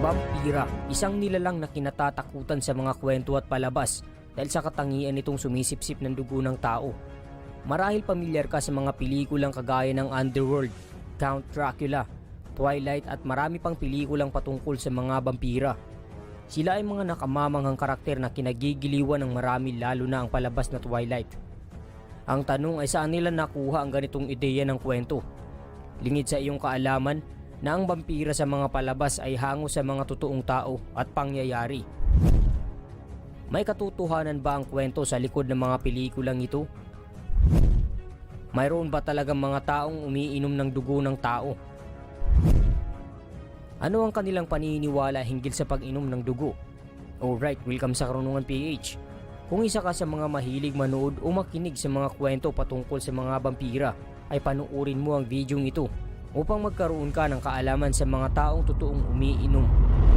Vampira, isang nilalang na kinatatakutan sa mga kwento at palabas dahil sa katangian nitong sumisipsip ng dugo ng tao. Marahil pamilyar ka sa mga pelikulang kagaya ng Underworld, Count Dracula, Twilight at marami pang pelikulang patungkol sa mga vampira. Sila ay mga nakamamanghang karakter na kinagigiliwan ng marami, lalo na ang palabas na Twilight. Ang tanong ay saan nila nakuha ang ganitong ideya ng kwento? Lingid sa iyong kaalaman na ang vampira sa mga palabas ay hango sa mga totoong tao at pangyayari. May katotohanan ba ang kwento sa likod ng mga pelikulang ito? Mayroon ba talagang mga taong umiinom ng dugo ng tao? Ano ang kanilang paniniwala hinggil sa pag-inom ng dugo? Alright, welcome sa Karunungan PH. Kung isa ka sa mga mahilig manood o makinig sa mga kwento patungkol sa mga vampira, ay panuorin mo ang videong ito upang magkaroon ka ng kaalaman sa mga taong totoong umiinom